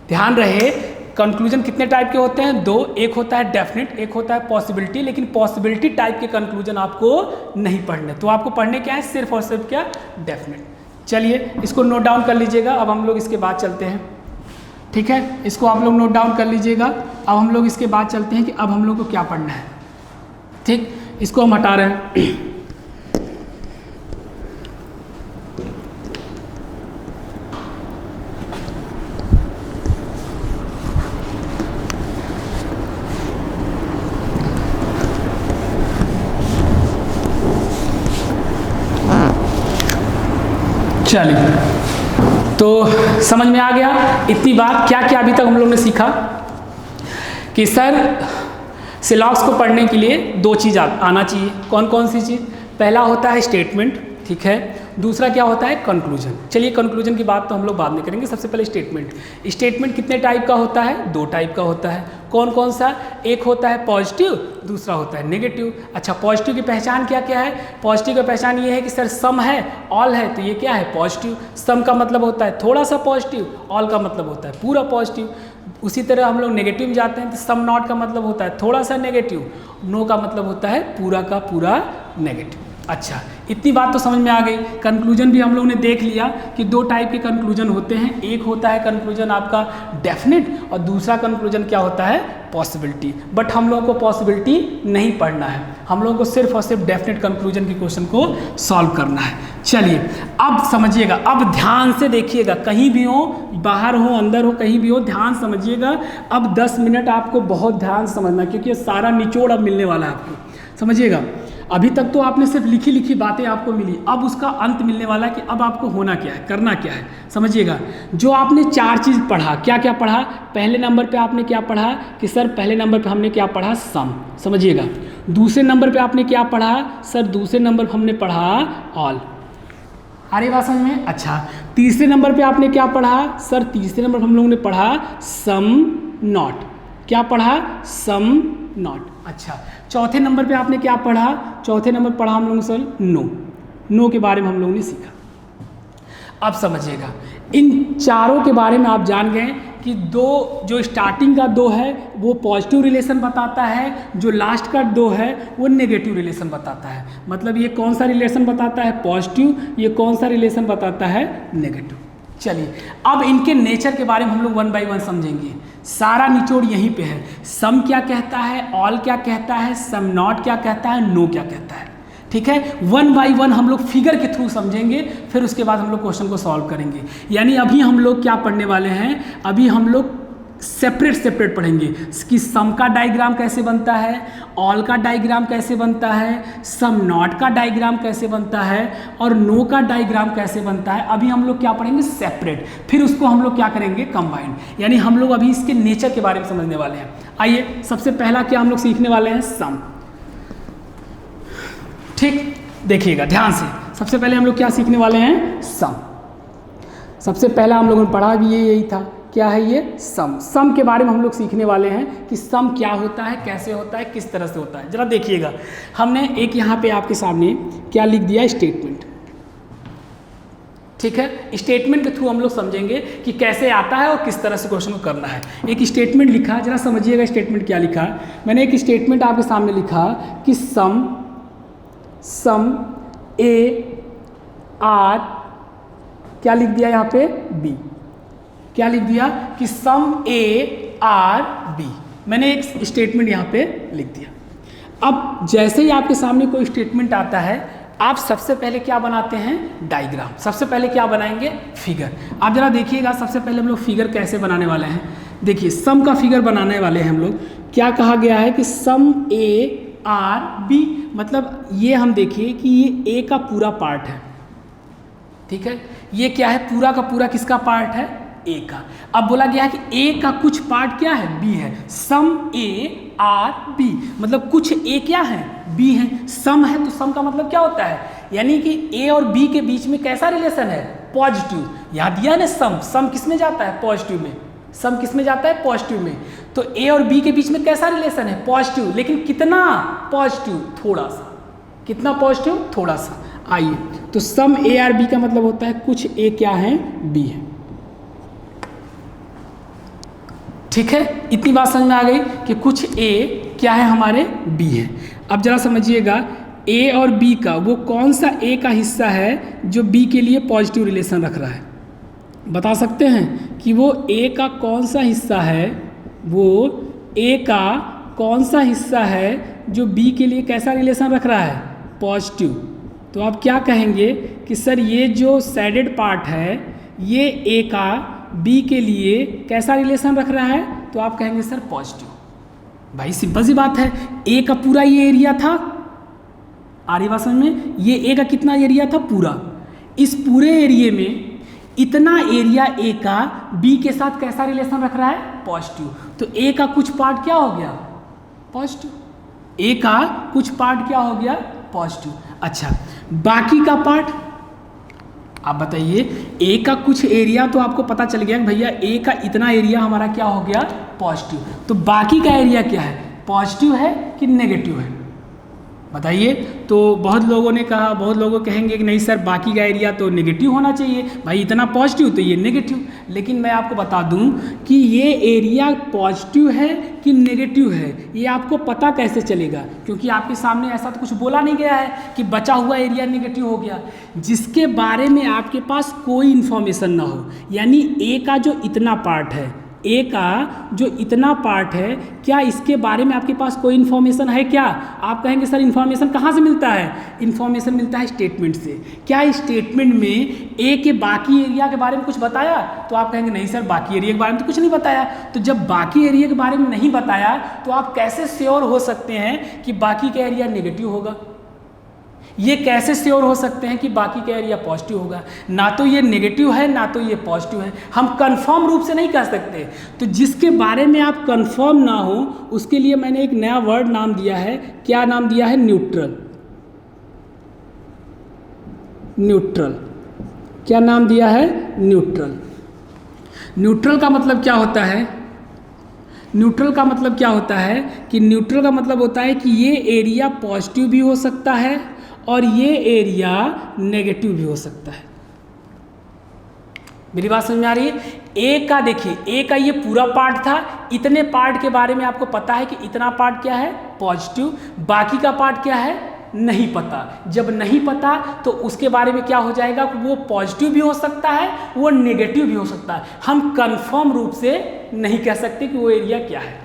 ध्यान रहे, कंक्लूजन कितने टाइप के होते हैं? 2। एक होता है डेफिनेट, एक होता है पॉसिबिलिटी। लेकिन पॉसिबिलिटी टाइप के कंक्लूजन आपको नहीं पढ़ने, तो आपको पढ़ने क्या है? सिर्फ और सिर्फ क्या? डेफिनेट। चलिए, इसको नोट डाउन कर लीजिएगा। अब हम लोग इसके बाद चलते हैं, ठीक है, इसको आप लोग नोट डाउन कर लीजिएगा। अब हम लोग इसके बाद चलते हैं कि अब हम लोग को क्या पढ़ना है। ठीक, इसको हम हटा रहे हैं। चलिए, तो समझ में आ गया इतनी बात। क्या क्या अभी तक हम लोग ने सीखा कि सर सिलॉक्स को पढ़ने के लिए 2 चीज़ आना चाहिए। कौन कौन सी चीज़? पहला होता है स्टेटमेंट, ठीक है। दूसरा क्या होता है? कंक्लूजन। चलिए, कंक्लूजन की बात तो हम लोग बाद में करेंगे। सबसे पहले स्टेटमेंट। स्टेटमेंट कितने टाइप का होता है? 2 टाइप का होता है। कौन कौन सा? एक होता है पॉजिटिव, दूसरा होता है नेगेटिव। अच्छा, पॉजिटिव की पहचान क्या क्या है? पॉजिटिव की पहचान ये है कि सर सम है, ऑल है, तो ये क्या है? पॉजिटिव। सम का मतलब होता है थोड़ा सा पॉजिटिव, ऑल का मतलब होता है पूरा पॉजिटिव। उसी तरह हम लोग नेगेटिव में जाते हैं तो सम नॉट का मतलब होता है थोड़ा सा नेगेटिव, नो का मतलब होता है पूरा का पूरा नेगेटिव। अच्छा, इतनी बात तो समझ में आ गई। कंक्लूजन भी हम लोग ने देख लिया कि दो टाइप के कंक्लूजन होते हैं, एक होता है कंक्लूजन आपका डेफिनेट और दूसरा कंक्लूजन क्या होता है, पॉसिबिलिटी। बट हम लोगों को पॉसिबिलिटी नहीं पढ़ना है, हम लोगों को सिर्फ और सिर्फ डेफिनेट कंक्लूजन के क्वेश्चन को सॉल्व करना है। चलिए अब समझिएगा, अब ध्यान से देखिएगा, कहीं भी हो, बाहर हो अंदर हो, कहीं भी हो, ध्यान समझिएगा। अब 10 मिनट आपको बहुत ध्यान से समझना, क्योंकि सारा निचोड़ अब मिलने वाला है आपको, समझिएगा। अभी तक तो आपने सिर्फ लिखी लिखी बातें आपको मिली, अब उसका अंत मिलने वाला है कि अब आपको होना क्या है, करना क्या है। समझिएगा, जो आपने 4 चीज़ पढ़ा, क्या क्या पढ़ा, पहले नंबर पे आपने क्या पढ़ा कि सर पहले नंबर पे हमने क्या पढ़ा, सम। समझिएगा, दूसरे नंबर पे आपने क्या पढ़ा, सर दूसरे नंबर पे हमने पढ़ा ऑल। आ रही बात समझ में? अच्छा, तीसरे नंबर पे आपने क्या पढ़ा, सर तीसरे नंबर पर हम लोगों ने पढ़ा सम नॉट। क्या पढ़ा, सम नॉट। अच्छा, चौथे नंबर पे आपने क्या पढ़ा, चौथे नंबर पढ़ा हम लोगों ने सर नो, नो के बारे में हम लोगों ने सीखा। अब समझिएगा, इन चारों के बारे में आप जान गए कि दो, जो स्टार्टिंग का 2 है वो पॉजिटिव रिलेशन बताता है, जो लास्ट का 2 है वो नेगेटिव रिलेशन बताता है। मतलब ये कौन सा रिलेशन बताता है, पॉजिटिव, ये कौन सा रिलेशन बताता है, नेगेटिव। चलिए अब इनके नेचर के बारे में हम लोग 1 बाय 1 समझेंगे। सारा निचोड़ यहीं पे है, सम क्या कहता है, ऑल क्या कहता है, सम नॉट क्या कहता है, नो क्या कहता है। ठीक है, 1 बाय 1 हम लोग फिगर के थ्रू समझेंगे, फिर उसके बाद हम लोग क्वेश्चन को सॉल्व करेंगे। यानी अभी हम लोग क्या पढ़ने वाले हैं, अभी हम लोग सेपरेट पढ़ेंगे कि सम का डायग्राम कैसे बनता है, ऑल का डायग्राम कैसे बनता है, सम नॉट का डायग्राम कैसे बनता है और नो का डायग्राम कैसे बनता है। अभी हम लोग क्या पढ़ेंगे, सेपरेट, फिर उसको हम लोग क्या करेंगे, कंबाइंड। यानी हम लोग अभी इसके नेचर के बारे में समझने वाले हैं। आइए, सबसे पहला क्या हम लोग सीखने वाले हैं, सम। ठीक, देखिएगा ध्यान से, सबसे पहले हम लोग क्या सीखने वाले हैं, सम। सबसे पहला हम लोगों ने पढ़ा भी यही था, क्या है ये, सम। सम के बारे में हम लोग सीखने वाले हैं कि सम क्या होता है, कैसे होता है, किस तरह से होता है। जरा देखिएगा, हमने एक यहाँ पे आपके सामने क्या लिख दिया, स्टेटमेंट। ठीक है, स्टेटमेंट के थ्रू हम लोग समझेंगे कि कैसे आता है और किस तरह से क्वेश्चन को करना है। एक स्टेटमेंट लिखा, जरा समझिएगा स्टेटमेंट क्या लिखा। मैंने एक स्टेटमेंट आपके सामने लिखा कि सम ए आर, क्या लिख दिया यहाँ पे, बी। क्या लिख दिया कि सम ए आर बी। मैंने एक स्टेटमेंट यहाँ पे लिख दिया। अब जैसे ही आपके सामने कोई स्टेटमेंट आता है, आप सबसे पहले क्या बनाते हैं, डायग्राम। सबसे पहले क्या बनाएंगे, फिगर। आप जरा देखिएगा, सबसे पहले हम लोग फिगर कैसे बनाने वाले हैं। देखिए, सम का फिगर बनाने वाले हैं हम लोग। क्या कहा गया है कि सम ए आर बी, मतलब ये हम देखिए कि ये ए का पूरा पार्ट है। ठीक है, ये क्या है, पूरा का पूरा किसका पार्ट है, ए का। अब बोला गया है कि ए का कुछ पार्ट क्या है, बी है। सम ए आर बी, मतलब कुछ ए क्या है, बी है। सम है तो सम का मतलब क्या होता है, यानी कि ए और बी के बीच में कैसा रिलेशन है, पॉजिटिव। यहाँ दिया ना सम, सम किस में जाता है, पॉजिटिव में। सम किस में जाता है, पॉजिटिव में। तो ए और बी के बीच में कैसा रिलेशन है, पॉजिटिव। लेकिन कितना पॉजिटिव, थोड़ा सा। कितना पॉजिटिव, थोड़ा सा। आइए, तो सम ए आर बी का मतलब होता है कुछ ए क्या है, बी है। ठीक है, इतनी बात समझ में आ गई कि कुछ ए क्या है, हमारे बी है। अब जरा समझिएगा, ए और बी का वो कौन सा ए का हिस्सा है जो बी के लिए पॉजिटिव रिलेशन रख रहा है। बता सकते हैं कि वो ए का कौन सा हिस्सा है, वो ए का कौन सा हिस्सा है जो बी के लिए कैसा रिलेशन रख रहा है, पॉजिटिव। तो आप क्या कहेंगे कि सर ये जो सैडेड पार्ट है, ये ए का बी के लिए कैसा रिलेशन रख रहा है, तो आप कहेंगे सर पॉजिटिव। भाई सिंपल सी बात है, ए का पूरा ये एरिया था, आ रही बात समझ में, ये ए का कितना एरिया था, पूरा। इस पूरे एरिया में इतना एरिया ए का बी के साथ कैसा रिलेशन रख रहा है, पॉजिटिव। तो ए का कुछ पार्ट क्या हो गया, पॉजिटिव। ए का कुछ पार्ट क्या हो गया, पॉजिटिव। अच्छा, बाकी का पार्ट आप बताइए। ए का कुछ एरिया तो आपको पता चल गया कि भैया ए का इतना एरिया हमारा क्या हो गया, पॉजिटिव। तो बाकी का एरिया क्या है, पॉजिटिव है कि नेगेटिव है, बताइए। तो बहुत लोगों ने कहा, बहुत लोग कहेंगे कि नहीं सर बाकी का एरिया तो नेगेटिव होना चाहिए, भाई इतना पॉजिटिव तो ये नेगेटिव। लेकिन मैं आपको बता दूं कि ये एरिया पॉजिटिव है कि नेगेटिव है, ये आपको पता कैसे चलेगा, क्योंकि आपके सामने ऐसा तो कुछ बोला नहीं गया है कि बचा हुआ एरिया नेगेटिव हो गया। जिसके बारे में आपके पास कोई इन्फॉर्मेशन ना हो, यानी ए का जो इतना पार्ट है, ए का जो इतना पार्ट है, क्या इसके बारे में आपके पास कोई इन्फॉर्मेशन है क्या? आप कहेंगे सर इन्फॉर्मेशन कहाँ से मिलता है? इन्फॉर्मेशन मिलता है स्टेटमेंट से। क्या इस स्टेटमेंट में ए के बाकी एरिया के बारे में कुछ बताया? तो आप कहेंगे नहीं सर बाकी एरिया के बारे में तो कुछ नहीं बताया। तो जब बाकी एरिया के बारे में नहीं बताया तो आप कैसे श्योर हो सकते हैं कि बाकी का एरिया नेगेटिव होगा? ये कैसे श्योर हो सकते हैं कि बाकी का एरिया पॉजिटिव होगा? ना तो ये नेगेटिव है ना तो ये पॉजिटिव है, हम कंफर्म रूप से नहीं कह सकते। तो जिसके बारे में आप कंफर्म ना हो उसके लिए मैंने एक नया वर्ड नाम दिया है। क्या नाम दिया है? न्यूट्रल। न्यूट्रल। क्या नाम दिया है? न्यूट्रल। न्यूट्रल का मतलब क्या होता है? न्यूट्रल का मतलब क्या होता है कि न्यूट्रल का मतलब होता है कि ये एरिया पॉजिटिव भी हो सकता है और ये एरिया नेगेटिव भी हो सकता है। मेरी बात समझ में आ रही है? ए का देखिए, ए का ये पूरा पार्ट था, इतने पार्ट के बारे में आपको पता है कि इतना पार्ट क्या है? पॉजिटिव। बाकी का पार्ट क्या है? नहीं पता। जब नहीं पता तो उसके बारे में क्या हो जाएगा? वो पॉजिटिव भी हो सकता है, वो नेगेटिव भी हो सकता है। हम कंफर्म रूप से नहीं कह सकते कि वो एरिया क्या है।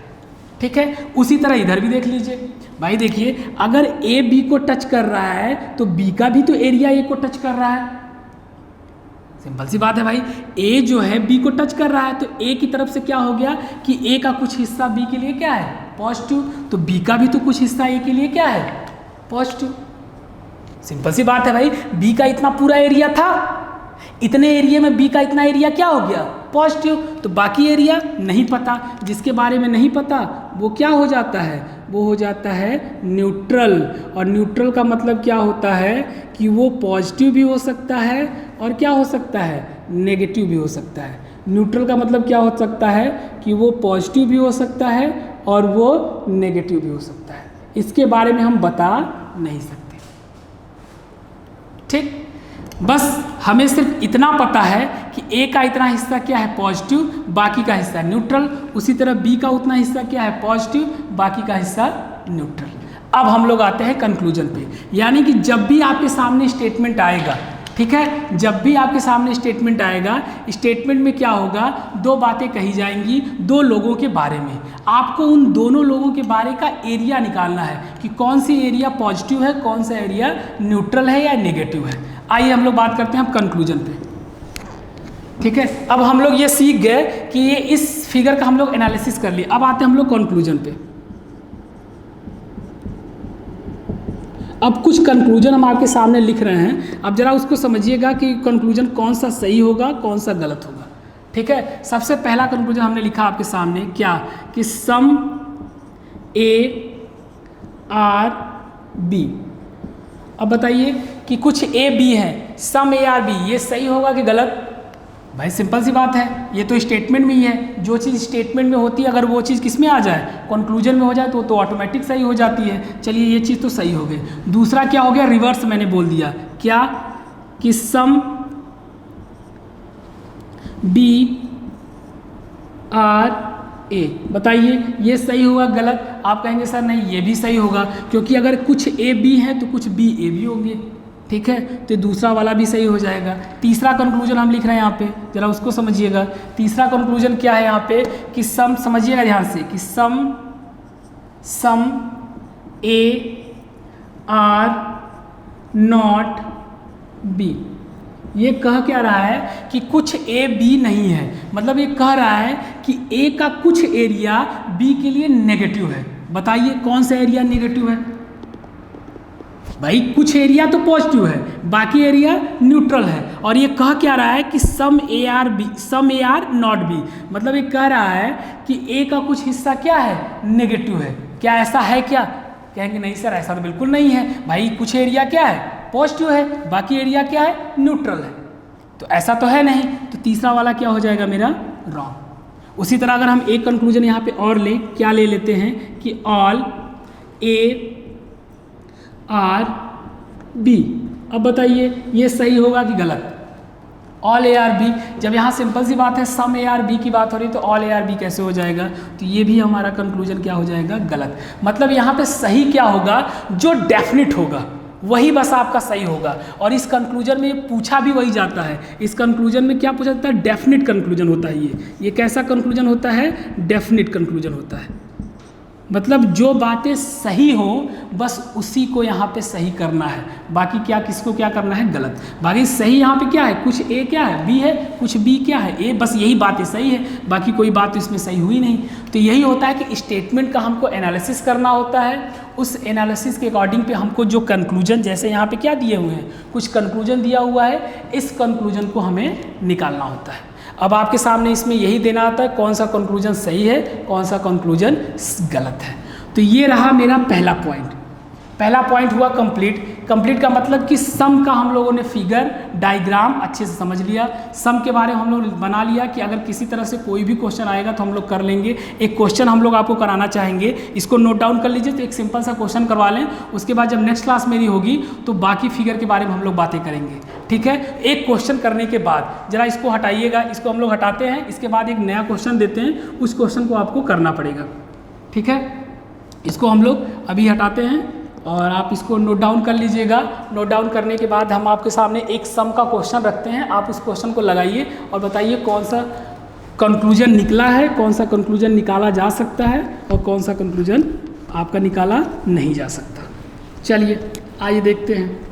ठीक है, उसी तरह इधर भी देख लीजिए। भाई देखिए, अगर ए बी को टच कर रहा है तो बी का भी तो एरिया ए को टच कर रहा है। सिंपल सी बात है भाई, ए जो है बी को टच कर रहा है तो ए की तरफ से क्या हो गया कि ए का कुछ हिस्सा बी के लिए क्या है? पॉजिटिव। तो बी का भी तो कुछ हिस्सा ए के लिए क्या है? पॉजिटिव। सिंपल सी बात है भाई, बी का इतना पूरा एरिया था, इतने एरिया में बी का इतना एरिया क्या हो गया? पॉजिटिव। तो बाकी एरिया नहीं पता। जिसके बारे में नहीं पता वो क्या हो जाता है? वो हो जाता है न्यूट्रल। और न्यूट्रल का मतलब क्या होता है कि वो पॉजिटिव भी हो सकता है और क्या हो सकता है? नेगेटिव भी हो सकता है। न्यूट्रल का मतलब क्या हो सकता है कि वो पॉजिटिव भी हो सकता है और वो नेगेटिव भी हो सकता है। इसके बारे में हम बता नहीं सकते। ठीक, बस हमें सिर्फ इतना पता है कि ए का इतना हिस्सा क्या है? पॉजिटिव, बाकी का हिस्सा न्यूट्रल। उसी तरह बी का उतना हिस्सा क्या है? पॉजिटिव, बाकी का हिस्सा न्यूट्रल। अब हम लोग आते हैं कंक्लूजन पे, यानी कि जब भी आपके सामने स्टेटमेंट आएगा, ठीक है, जब भी आपके सामने स्टेटमेंट आएगा, स्टेटमेंट में क्या होगा? दो बातें कही जाएंगी दो लोगों के बारे में। आपको उन दोनों लोगों के बारे का एरिया निकालना है कि कौन सी एरिया पॉजिटिव है, कौन सा एरिया न्यूट्रल है या नेगेटिव है। आइए हम लोग बात करते हैं अब कंक्लूजन पे। ठीक है, अब हम लोग ये सीख गए कि ये इस फिगर का हम लोग एनालिसिस कर लिए। अब आते हैं हम लोग कंक्लूजन पे। अब कुछ कंक्लूजन हम आपके सामने लिख रहे हैं, अब जरा उसको समझिएगा कि कंक्लूजन कौन सा सही होगा कौन सा गलत होगा। ठीक है, सबसे पहला कंक्लूजन हमने लिखा आपके सामने क्या? कि सम ए आर बी। अब बताइए कि कुछ ए बी है, सम ए आर बी, ये सही होगा कि गलत? भाई सिंपल सी बात है, ये तो स्टेटमेंट में ही है। जो चीज़ स्टेटमेंट में होती है अगर वो चीज़ किस में आ जाए? कंक्लूजन में हो जाए तो ऑटोमेटिक सही हो जाती है। चलिए ये चीज़ तो सही हो गई। दूसरा क्या हो गया? रिवर्स मैंने बोल दिया। क्या? कि सम बी आर ए। बताइए ये सही होगा गलत? आप कहेंगे सर नहीं ये भी सही होगा, क्योंकि अगर कुछ ए बी है तो कुछ बी ए भी होंगे। ठीक है, तो दूसरा वाला भी सही हो जाएगा। तीसरा कंक्लूजन हम लिख रहे हैं यहाँ पे, जरा उसको समझिएगा। तीसरा कंक्लूजन क्या है यहाँ पे? कि सम, समझिएगा ध्यान से, कि some A are not B. ये कह क्या रहा है कि कुछ ए बी नहीं है, मतलब ये कह रहा है कि ए का कुछ एरिया बी के लिए नेगेटिव है। बताइए कौन सा एरिया नेगेटिव है? भाई कुछ एरिया तो पॉजिटिव है, बाकी एरिया न्यूट्रल है। और ये कह क्या रहा है कि some A are B, some A are not B, मतलब ये कह रहा है कि ए का कुछ हिस्सा क्या है? नेगेटिव है। क्या ऐसा है क्या? कहेंगे नहीं सर ऐसा तो बिल्कुल नहीं है। भाई कुछ एरिया क्या है? पॉजिटिव है, बाकी एरिया क्या है? न्यूट्रल है। तो ऐसा तो है नहीं, तो तीसरा वाला क्या हो जाएगा मेरा? रॉन्ग। उसी तरह अगर हम एक कंक्लूजन यहाँ पे और लें, क्या ले लेते हैं? कि ऑल ए आर बी। अब बताइए ये सही होगा कि गलत? ऑल ए आर बी, जब यहाँ सिंपल सी बात है सम ए आर बी की बात हो रही तो ऑल ए आर बी कैसे हो जाएगा? तो ये भी हमारा कंक्लूजन क्या हो जाएगा? गलत। मतलब यहाँ पे सही क्या होगा? जो डेफिनिट होगा वही बस आपका सही होगा। और इस कंक्लूजन में पूछा भी वही जाता है। इस कंक्लूजन में क्या पूछा जाता है? डेफिनिट कंक्लूजन होता है ये कैसा कंक्लूजन होता है? डेफिनिट कंक्लूजन होता है। मतलब जो बातें सही हो बस उसी को यहाँ पे सही करना है, बाकी क्या किसको क्या करना है? गलत। बाकी सही यहाँ पे क्या है? कुछ ए क्या है? बी है, कुछ बी क्या है? ए, बस यही बातें सही है, बाकी कोई बात तो इसमें सही हुई नहीं। तो यही होता है कि स्टेटमेंट का हमको एनालिसिस करना होता है। उस एनालिसिस के अकॉर्डिंग पे हमको जो कंक्लूजन, जैसे यहाँ पे क्या दिए हुए हैं, कुछ कंक्लूजन दिया हुआ है, इस कंक्लूजन को हमें निकालना होता है। अब आपके सामने इसमें यही देना आता है कौन सा कंक्लूजन सही है, कौन सा कंक्लूजन गलत है। तो ये रहा मेरा पहला पॉइंट। पहला पॉइंट हुआ कंप्लीट। कंप्लीट का मतलब कि सम का हम लोगों ने फिगर डायग्राम अच्छे से समझ लिया। सम के बारे में हम लोग बना लिया कि अगर किसी तरह से कोई भी क्वेश्चन आएगा तो हम लोग कर लेंगे। एक क्वेश्चन हम लोग आपको कराना चाहेंगे, इसको नोट डाउन कर लीजिए। तो एक सिंपल सा क्वेश्चन करवा लें, उसके बाद जब नेक्स्ट क्लास मेरी होगी तो बाकी फिगर के बारे में हम लोग बातें करेंगे। ठीक है, एक क्वेश्चन करने के बाद जरा इसको हटाइएगा, इसको हम लोग हटाते हैं, इसके बाद एक नया क्वेश्चन देते हैं, उस क्वेश्चन को आपको करना पड़ेगा। ठीक है, इसको हम लोग अभी हटाते हैं और आप इसको नोट डाउन कर लीजिएगा। नोट डाउन करने के बाद हम आपके सामने एक सम का क्वेश्चन रखते हैं, आप उस क्वेश्चन को लगाइए और बताइए कौन सा कंक्लूजन निकला है, कौन सा कंक्लूजन निकाला जा सकता है और कौन सा कंक्लूजन आपका निकाला नहीं जा सकता। चलिए आइए देखते हैं।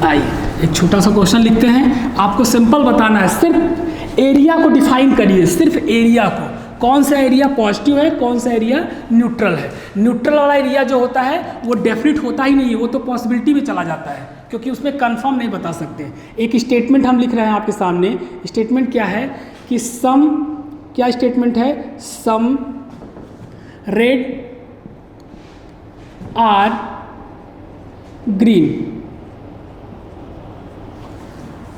आइए एक छोटा सा क्वेश्चन लिखते हैं। आपको सिंपल बताना है, सिर्फ एरिया को डिफाइन करिए, सिर्फ एरिया को, कौन सा एरिया पॉजिटिव है, कौन सा एरिया न्यूट्रल है। न्यूट्रल वाला एरिया जो होता है वो डेफिनेट होता ही नहीं है, वो तो पॉसिबिलिटी में चला जाता है, क्योंकि उसमें कंफर्म नहीं बता सकते। एक स्टेटमेंट हम लिख रहे हैं आपके सामने। स्टेटमेंट क्या है कि सम, क्या स्टेटमेंट है? Some red or green.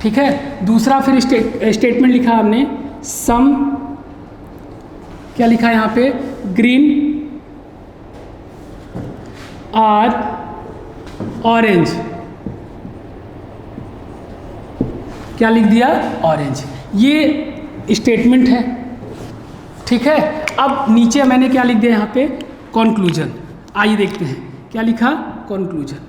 ठीक है, दूसरा फिर स्टेटमेंट लिखा हमने, सम, क्या लिखा है यहाँ पे? Green or orange. क्या लिख दिया? ऑरेंज। ये स्टेटमेंट है। ठीक है, अब नीचे मैंने क्या लिख दिया यहाँ पे? कंक्लूजन। आइए देखते हैं क्या लिखा? कंक्लूजन।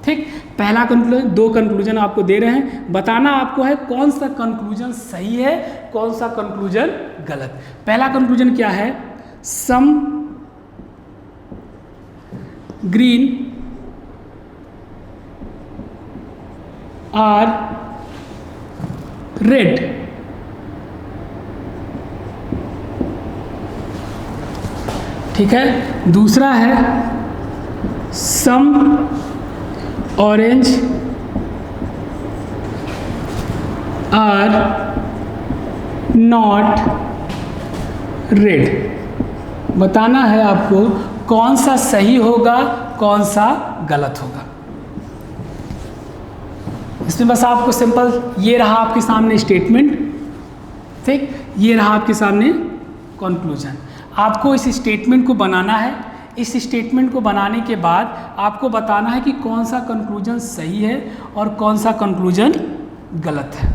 ठीक, पहला कंक्लूजन, दो कंक्लूजन आपको दे रहे हैं, बताना आपको है कौन सा कंक्लूजन सही है, कौन सा कंक्लूजन गलत। पहला कंक्लूजन क्या है? Some green or red. ठीक है, दूसरा है some orange or not red. बताना है आपको कौन सा सही होगा, कौन सा गलत होगा। इसमें बस आपको सिंपल, ये रहा आपके सामने स्टेटमेंट, ठीक, ये रहा आपके सामने कंक्लूजन। आपको इस स्टेटमेंट को बनाना है। इस स्टेटमेंट को बनाने के बाद आपको बताना है कि कौन सा कंक्लूजन सही है और कौन सा कंक्लूजन गलत है।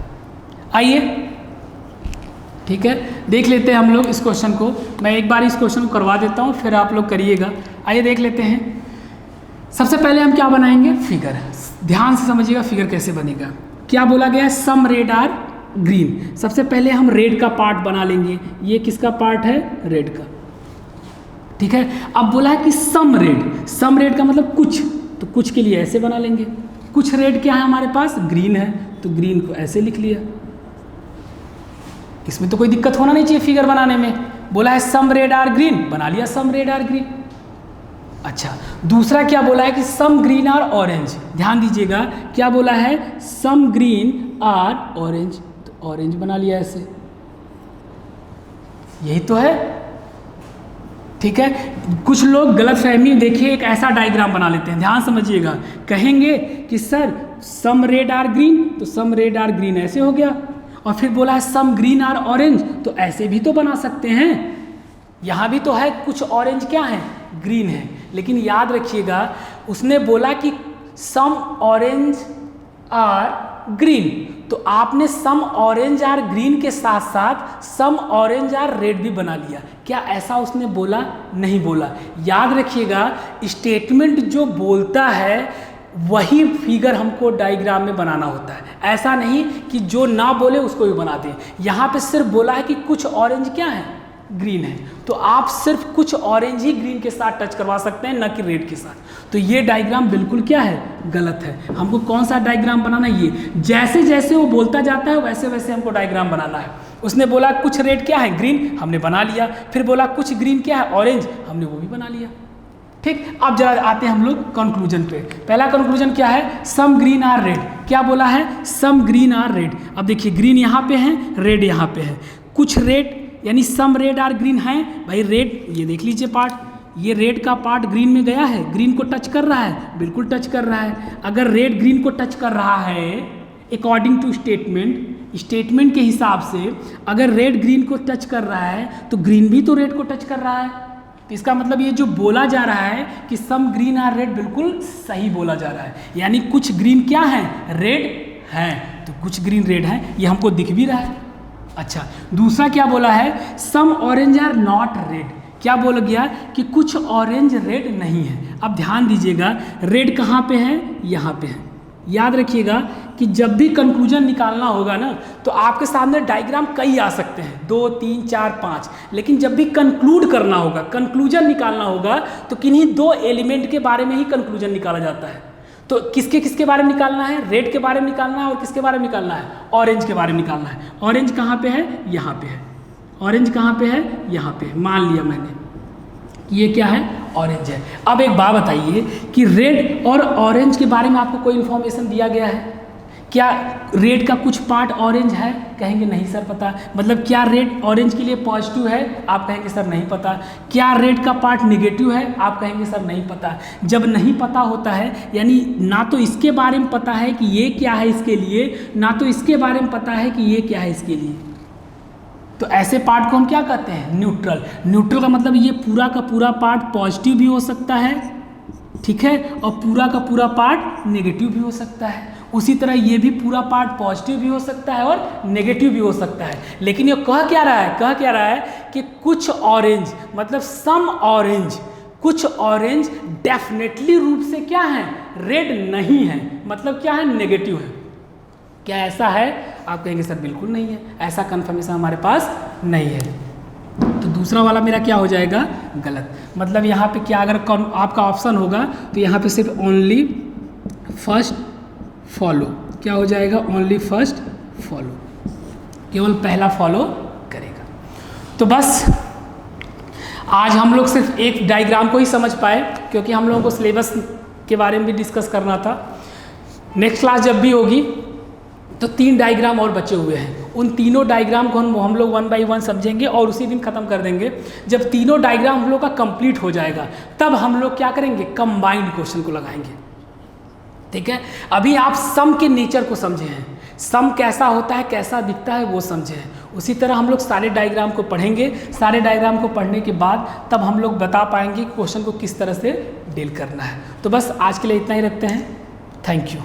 आइए, ठीक है, देख लेते हैं हम लोग इस क्वेश्चन को। मैं एक बार इस क्वेश्चन को करवा देता हूँ, फिर आप लोग करिएगा। आइए देख लेते हैं। सबसे पहले हम क्या बनाएंगे? फिगर। ध्यान से समझिएगा फिगर कैसे बनेगा। क्या बोला गया है? Some red or green. सबसे पहले हम रेड का पार्ट बना लेंगे। ये किसका पार्ट है? रेड का। ठीक है, अब बोला है कि सम रेड। सम रेड का मतलब कुछ, तो कुछ के लिए ऐसे बना लेंगे। कुछ रेड क्या है हमारे पास? ग्रीन है, तो ग्रीन को ऐसे लिख लिया। इसमें तो कोई दिक्कत होना नहीं चाहिए फिगर बनाने में। बोला है सम रेड आर ग्रीन, बना लिया सम रेड आर ग्रीन। अच्छा, दूसरा क्या बोला है कि सम ग्रीन आर ऑरेंज। ध्यान दीजिएगा, क्या बोला है? सम ग्रीन आर ऑरेंज, तो ऑरेंज बना लिया ऐसे। यही तो है। ठीक है। कुछ लोग गलतफहमी, देखिए एक ऐसा डायग्राम बना लेते हैं, ध्यान समझिएगा, कहेंगे कि sir some red or green, तो सम रेड आर ग्रीन ऐसे हो गया, और फिर बोला है सम ग्रीन आर ऑरेंज, तो ऐसे भी तो बना सकते हैं, यहाँ भी तो है कुछ ऑरेंज क्या है, ग्रीन है। लेकिन याद रखिएगा उसने बोला कि सम ऑरेंज आर ग्रीन, तो आपने सम ऑरेंज आर ग्रीन के साथ साथ सम ऑरेंज आर रेड भी बना लिया। क्या ऐसा उसने बोला? नहीं बोला। याद रखिएगा स्टेटमेंट जो बोलता है वही फिगर हमको डायग्राम में बनाना होता है, ऐसा नहीं कि जो ना बोले उसको भी बना दें। यहाँ पे सिर्फ बोला है कि कुछ ऑरेंज क्या है, ग्रीन है, तो आप सिर्फ कुछ ऑरेंज ही ग्रीन के साथ टच करवा सकते हैं, न कि रेड के साथ। तो ये डायग्राम बिल्कुल क्या है, गलत है। हमको कौन सा डायग्राम बनाना है, ये जैसे जैसे वो बोलता जाता है वैसे वैसे हमको डायग्राम बनाना है। उसने बोला कुछ रेड क्या है, ग्रीन, हमने बना लिया। फिर बोला कुछ ग्रीन क्या है, ऑरेंज, हमने वो भी बना लिया। ठीक, अब जरा आते हैं हम लोग कंक्लूजन पे। पहला कंक्लूजन क्या है, सम ग्रीन आर रेड। क्या बोला है, सम ग्रीन आर रेड। अब देखिए ग्रीन यहाँ पे है, रेड यहाँ पे है, कुछ रेड यानी सम रेड आर ग्रीन है। भाई रेड, ये देख लीजिए पार्ट, ये रेड का पार्ट ग्रीन में गया है, ग्रीन को टच कर रहा है, बिल्कुल टच कर रहा है। अगर रेड ग्रीन को टच कर रहा है अकॉर्डिंग टू स्टेटमेंट के हिसाब से, अगर रेड ग्रीन को टच कर रहा है तो ग्रीन भी तो रेड को टच कर रहा है। तो इसका मतलब ये जो बोला जा रहा है कि सम ग्रीन आर रेड, बिल्कुल सही बोला जा रहा है। यानी कुछ ग्रीन क्या है, रेड है, तो कुछ ग्रीन रेड है, ये हमको दिख भी रहा है। अच्छा, दूसरा क्या बोला है, some orange or not red. क्या बोला गया कि कुछ ऑरेंज रेड नहीं है। अब ध्यान दीजिएगा, रेड कहाँ पे है, यहाँ पे है। याद रखिएगा कि जब भी कंक्लूजन निकालना होगा ना, तो आपके सामने डायग्राम कई आ सकते हैं, 2, 3, 4, 5, लेकिन जब भी कंक्लूड करना होगा, कंक्लूजन निकालना होगा, तो किन्हीं 2 एलिमेंट के बारे में ही कंक्लूजन निकाला जाता है। तो किसके किसके बारे में निकालना है, रेड के बारे में निकालना है, और किसके बारे में निकालना है, ऑरेंज के बारे में निकालना है। ऑरेंज कहाँ पे है, यहाँ पे है। ऑरेंज कहाँ पे है, यहाँ पे। मान लिया मैंने ये क्या है, ऑरेंज है। अब एक बात बताइए कि रेड और ऑरेंज के बारे में आपको कोई इन्फॉर्मेशन दिया गया है क्या? रेड का कुछ पार्ट ऑरेंज है, कहेंगे नहीं सर पता। मतलब क्या रेड ऑरेंज के लिए पॉजिटिव है, आप कहेंगे सर नहीं पता। क्या रेड का पार्ट नेगेटिव है, आप कहेंगे सर नहीं पता। जब नहीं पता होता है, यानी ना तो इसके बारे में पता है कि ये क्या है इसके लिए, ना तो इसके बारे में पता है कि ये क्या है इसके लिए, तो ऐसे पार्ट को हम क्या कहते हैं, न्यूट्रल। न्यूट्रल का मतलब ये पूरा का पूरा पार्ट पॉजिटिव भी हो सकता है, ठीक है, और पूरा का पूरा पार्ट नेगेटिव भी हो सकता है। उसी तरह ये भी पूरा पार्ट पॉजिटिव भी हो सकता है और नेगेटिव भी हो सकता है। लेकिन ये कह क्या रहा है कि कुछ ऑरेंज, मतलब सम ऑरेंज, कुछ ऑरेंज डेफिनेटली रूप से क्या है, रेड नहीं है, मतलब क्या है, नेगेटिव है। क्या ऐसा है? आप कहेंगे सर बिल्कुल नहीं है, ऐसा कंफर्मेशन हमारे पास नहीं है। तो दूसरा वाला मेरा क्या हो जाएगा, गलत। मतलब यहाँ पे क्या, अगर आपका ऑप्शन होगा तो यहाँ पे सिर्फ ओनली फर्स्ट फॉलो, क्या हो जाएगा, ओनली फर्स्ट फॉलो, केवल पहला फॉलो करेगा। तो बस आज हम लोग सिर्फ एक डायग्राम को ही समझ पाए, क्योंकि हम लोगों को सिलेबस के बारे में भी डिस्कस करना था। नेक्स्ट क्लास जब भी होगी तो 3 डायग्राम और बचे हुए हैं, उन तीनों डायग्राम को हम लोग 1 बाई 1 समझेंगे और उसी दिन ख़त्म कर देंगे। जब तीनों डायग्राम हम लोग का कंप्लीट हो जाएगा, तब हम लोग क्या करेंगे, कंबाइंड क्वेश्चन को लगाएंगे। ठीक है, अभी आप सम के नेचर को समझे हैं, सम कैसा होता है, कैसा दिखता है, वो समझे हैं। उसी तरह हम लोग सारे डायग्राम को पढ़ेंगे। सारे डायग्राम को पढ़ने के बाद तब हम लोग बता पाएंगे कि क्वेश्चन को किस तरह से डील करना है। तो बस आज के लिए इतना ही रखते हैं। Thank you.